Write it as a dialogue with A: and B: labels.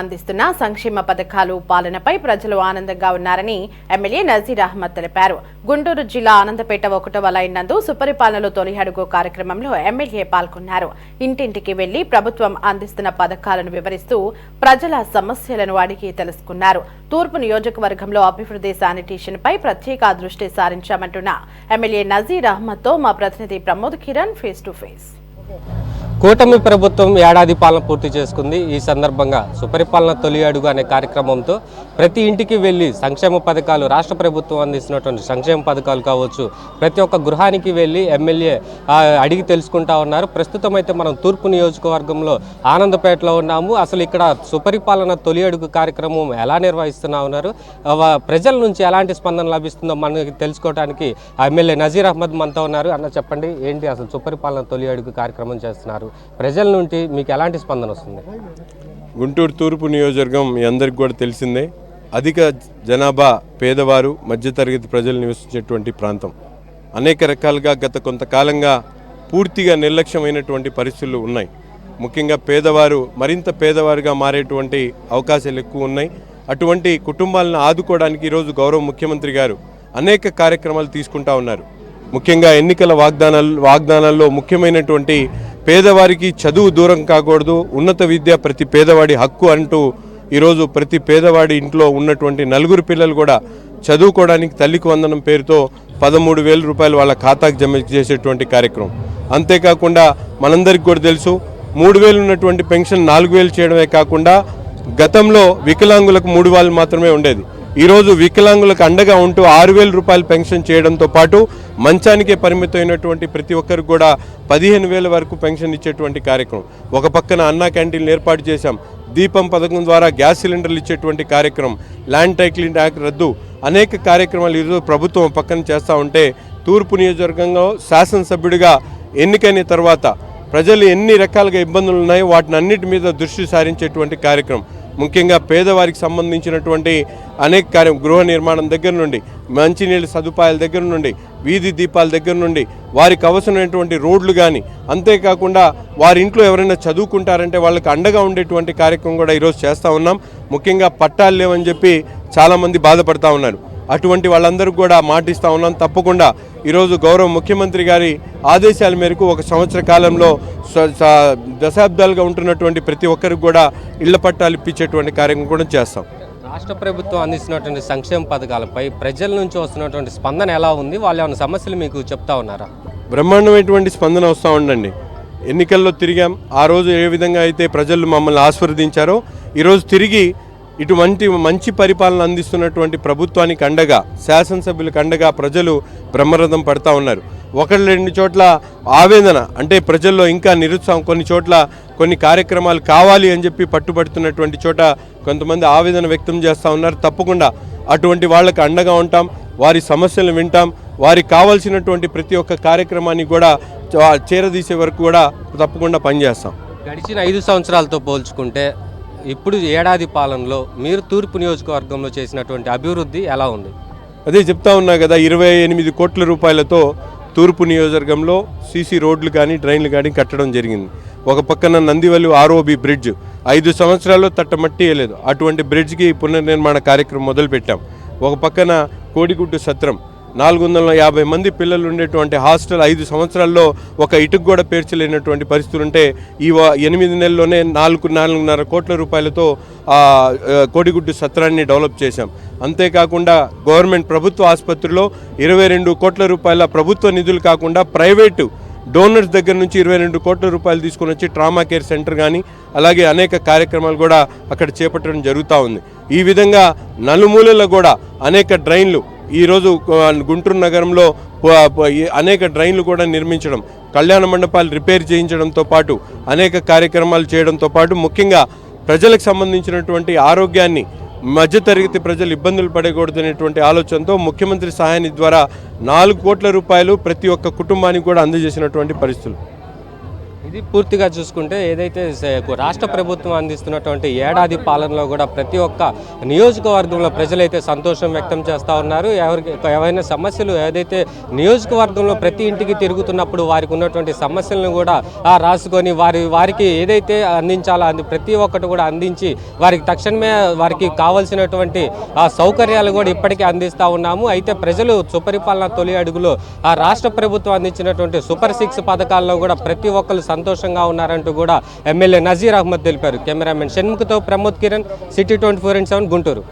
A: అందిస్తున్న సంక్షేమ పథకాలు పాలనపై ప్రజలు ఆనందంగా ఉన్నారని ఎమ్మెల్యే నజీర్ అహ్మద్ తెలిపారు. గుంటూరు జిల్లా ఆనందపేట 1వ లైన్ నందు సుపరిపాలనలో తొలి అడుగు కార్యక్రమంలో ఎమ్మెల్యే పాల్గొన్నారు. ఇంటింటికి వెళ్లి ప్రభుత్వం అందిస్తున్న పథకాలను వివరిస్తూ ప్రజల సమస్యలను అడిగి తెలుసుకున్నారు. తూర్పు నియోజకవర్గంలో అభివృద్ధి శానిటేషన్ పై ప్రత్యేక దృష్టి సారించామంటున్న ఎమ్మెల్యే నజీర్ అహ్మద్ తో మా ప్రతినిధి Pramod Kiran face to face.
B: కూటమి ప్రభుత్వం ఏడాది పాలన పూర్తి చేసుకుంది. ఈ సందర్భంగా సుపరిపాలన తొలి అడుగు అనే కార్యక్రమంతో ప్రతి ఇంటికి వెళ్ళి సంక్షేమ పథకాలు, రాష్ట్ర ప్రభుత్వం అందిస్తున్నటువంటి సంక్షేమ పథకాలు కావచ్చు, ప్రతి ఒక్క గృహానికి వెళ్ళి ఎమ్మెల్యే అడిగి తెలుసుకుంటా ఉన్నారు. ప్రస్తుతం అయితే మనం తూర్పు నియోజకవర్గంలో ఆనందపేటలో ఉన్నాము. అసలు ఇక్కడ సుపరిపాలన తొలి అడుగు కార్యక్రమం ఎలా నిర్వహిస్తున్నా ఉన్నారు, ప్రజల నుంచి ఎలాంటి స్పందన లభిస్తుందో మనకి తెలుసుకోవడానికి ఎమ్మెల్యే నజీర్ అహ్మద్ మనతో ఉన్నారు. అన్న చెప్పండి, ఏంటి అసలు సుపరిపాలన తొలి అడుగు కార్యక్రమం చేస్తున్నారు, ప్రజల నుండి మీకు ఎలాంటి స్పందన వస్తుంది?
C: గుంటూరు తూర్పు నియోజకవర్గం మీ అందరికి కూడా తెలిసిందే. అధిక జనాభా, పేదవారు, మధ్యతరగతి ప్రజలు నివసించేటువంటి ప్రాంతం. అనేక రకాలుగా గత కొంతకాలంగా పూర్తిగా నిర్లక్ష్యమైనటువంటి పరిస్థితులు ఉన్నాయి. ముఖ్యంగా పేదవారు మరింత పేదవారుగా మారేటువంటి అవకాశాలు ఎక్కువ ఉన్నాయి. అటువంటి కుటుంబాలను ఆదుకోవడానికి ఈరోజు గౌరవ ముఖ్యమంత్రి గారు అనేక కార్యక్రమాలు తీసుకుంటా ఉన్నారు. ముఖ్యంగా ఎన్నికల వాగ్దానాల్లో ముఖ్యమైనటువంటి పేదవారికి చదువు దూరం కాకూడదు, ఉన్నత విద్య ప్రతి పేదవాడి హక్కు అంటూ ఈరోజు ప్రతి పేదవాడి ఇంట్లో ఉన్నటువంటి 4 పిల్లలు కూడా చదువుకోవడానికి తల్లికి వందనం పేరుతో 13,000 రూపాయలు వాళ్ళ ఖాతాకు జమ చేసేటువంటి కార్యక్రమం. అంతేకాకుండా మనందరికీ కూడా తెలుసు, 3,000 ఉన్నటువంటి పెన్షన్ 4,000 చేయడమే కాకుండా గతంలో వికలాంగులకు 3,000 మాత్రమే ఉండేది. ఈరోజు వికలాంగులకు అండగా ఉంటూ 6,000 రూపాయలు పెన్షన్ చేయడంతో పాటు మంచానికే పరిమితమైనటువంటి ప్రతి ఒక్కరికి కూడా 15,000 వరకు పెన్షన్ ఇచ్చేటువంటి కార్యక్రమం. ఒక పక్కన అన్నా క్యాంటీన్లు ఏర్పాటు చేశాం. దీపం పథకం ద్వారా గ్యాస్ సిలిండర్లు ఇచ్చేటువంటి కార్యక్రమం, ల్యాండ్ టైటిలింగ్ యాక్ట్ రద్దు, అనేక కార్యక్రమాలు ఈరోజు ప్రభుత్వం పక్కన చేస్తూ ఉంటే, తూర్పు నియోజకవర్గంలో శాసనసభ్యుడిగా ఎన్నికైన తర్వాత ప్రజలు ఎన్ని రకాలుగా ఇబ్బందులు ఉన్నాయో వాటిని అన్నిటి మీద దృష్టి సారించేటువంటి కార్యక్రమం. ముఖ్యంగా పేదవారికి సంబంధించినటువంటి అనేక గృహ నిర్మాణం దగ్గర నుండి, మంచినీళ్ళ సదుపాయాల దగ్గర నుండి, వీధి దీపాల దగ్గర నుండి, వారికి అవసరమైనటువంటి రోడ్లు కానీ, అంతేకాకుండా వారి ఇంట్లో ఎవరైనా చదువుకుంటారంటే వాళ్ళకి అండగా ఉండేటువంటి కార్యక్రమం కూడా ఈరోజు చేస్తూ ఉన్నాం. ముఖ్యంగా పట్టాలు లేవని చెప్పి చాలామంది బాధపడతా ఉన్నారు. అటువంటి వాళ్ళందరూ కూడా మాటిస్తూ ఉన్నాం. తప్పకుండా ఈరోజు గౌరవ ముఖ్యమంత్రి గారి ఆదేశాల మేరకు 1 సంవత్సర కాలంలో దశాబ్దాలుగా ఉంటున్నటువంటి ప్రతి ఒక్కరికి కూడా ఇళ్ల పట్టాలు ఇప్పించేటువంటి కార్యక్రమం కూడా చేస్తాం.
B: రాష్ట్ర ప్రభుత్వం అందిస్తున్నటువంటి సంక్షేమ పథకాలపై ప్రజల నుంచి వస్తున్నటువంటి స్పందన ఎలా ఉంది? వాళ్ళు ఏమైనా సమస్యలు మీకు చెప్తా ఉన్నారా?
C: బ్రహ్మాండమైనటువంటి స్పందన వస్తూ ఉండండి. ఎన్నికల్లో తిరిగాం. ఆ రోజు ఏ విధంగా అయితే ప్రజలు మమ్మల్ని ఆశీర్వదించారో ఈరోజు తిరిగి ఇటువంటి మంచి పరిపాలన అందిస్తున్నటువంటి ప్రభుత్వానికి అండగా, శాసనసభ్యులకు అండగా ప్రజలు బ్రహ్మరథం పడతా ఉన్నారు. 1-2 చోట్ల ఆవేదన, అంటే ప్రజల్లో ఇంకా నిరుత్సాహం, కొన్ని చోట్ల కొన్ని కార్యక్రమాలు కావాలి అని చెప్పి పట్టుబడుతున్నటువంటి చోట కొంతమంది ఆవేదన వ్యక్తం చేస్తూ ఉన్నారు. తప్పకుండా అటువంటి వాళ్ళకి అండగా ఉంటాం, వారి సమస్యలను వింటాం, వారికి కావాల్సినటువంటి ప్రతి ఒక్క కార్యక్రమాన్ని కూడా చేరదీసే వరకు కూడా తప్పకుండా పనిచేస్తాం.
B: గడిచిన 5 సంవత్సరాలతో పోల్చుకుంటే ఇప్పుడు ఏడాది పాలనలో మీరు తూర్పు నియోజకవర్గంలో చేసినటువంటి అభివృద్ధి ఎలా ఉంది?
C: అదే చెప్తా ఉన్నా కదా, 28 కోట్ల రూపాయలతో తూర్పు నియోజకవర్గంలో సీసీ రోడ్లు కానీ డ్రైన్లు కానీ కట్టడం జరిగింది. ఒక పక్కన నందివల్లి ఆర్ఓబి బ్రిడ్జ్ 5 సంవత్సరాల్లో తట్టమట్టి వేయలేదు. అటువంటి బ్రిడ్జ్కి పునర్నిర్మాణ కార్యక్రమం మొదలుపెట్టాం. ఒక పక్కన కోడిగుడ్డు సత్రం, 450 మంది పిల్లలు ఉండేటువంటి హాస్టల్ 5 సంవత్సరాల్లో ఒక ఇటుకు కూడా పేర్చలేనటువంటి పరిస్థితులు ఉంటే ఈ 8 నెలల్లోనే 4.5 కోట్ల రూపాయలతో కోడిగుడ్డు సత్రాన్ని డెవలప్ చేశాం. అంతేకాకుండా గవర్నమెంట్ ప్రభుత్వ ఆసుపత్రిలో 22 కోట్ల రూపాయల ప్రభుత్వ నిధులు కాకుండా ప్రైవేటు డోనర్స్ దగ్గర నుంచి 22 కోట్ల రూపాయలు తీసుకొని వచ్చి ట్రామా కేర్ సెంటర్ కానీ అలాగే అనేక కార్యక్రమాలు కూడా అక్కడ చేపట్టడం జరుగుతూ ఉంది. ఈ విధంగా నలుమూలల్లో కూడా అనేక డ్రైన్లు, ఈరోజు గుంటూరు నగరంలో అనేక డ్రైన్లు కూడా నిర్మించడం, కళ్యాణ మండపాలు రిపేర్ చేయించడంతో పాటు అనేక కార్యక్రమాలు చేయడంతో పాటు ముఖ్యంగా ప్రజలకు సంబంధించినటువంటి ఆరోగ్యాన్ని, మధ్యతరగతి ప్రజలు ఇబ్బందులు పడకూడదనేటువంటి ఆలోచనతో ముఖ్యమంత్రి సహాయాన్ని ద్వారా 4 కోట్ల రూపాయలు ప్రతి ఒక్క కుటుంబానికి కూడా అందజేసినటువంటి పరిస్థితులు.
B: ఇది పూర్తిగా చూసుకుంటే ఏదైతే రాష్ట్ర ప్రభుత్వం అందిస్తున్నటువంటి ఏడాది పాలనలో కూడా ప్రతి ఒక్క నియోజకవర్గంలో ప్రజలైతే సంతోషం వ్యక్తం చేస్తూ ఉన్నారు. ఏవైనా సమస్యలు ఏదైతే నియోజకవర్గంలో ప్రతి ఇంటికి తిరుగుతున్నప్పుడు వారికి ఉన్నటువంటి సమస్యలను కూడా రాసుకొని వారికి ఏదైతే అందించాలో ప్రతి ఒక్కటి కూడా అందించి వారికి తక్షణమే వారికి కావాల్సినటువంటి సౌకర్యాలు కూడా ఇప్పటికే అందిస్తూ ఉన్నాము. అయితే ప్రజలు సుపరిపాలన తొలి అడుగులో రాష్ట్ర ప్రభుత్వం అందించినటువంటి సూపర్ 6 పథకాల్లో కూడా ప్రతి ఒక్కరు సంతోషంగా ఉన్నారంటూ కూడా ఎమ్మెల్యే నజీర్ అహ్మద్ తెలిపారు. కెమెరామెన్ షణ్ముఖతో ప్రమోద్ కిరణ్, సిటీ 24/7 గుంటూరు.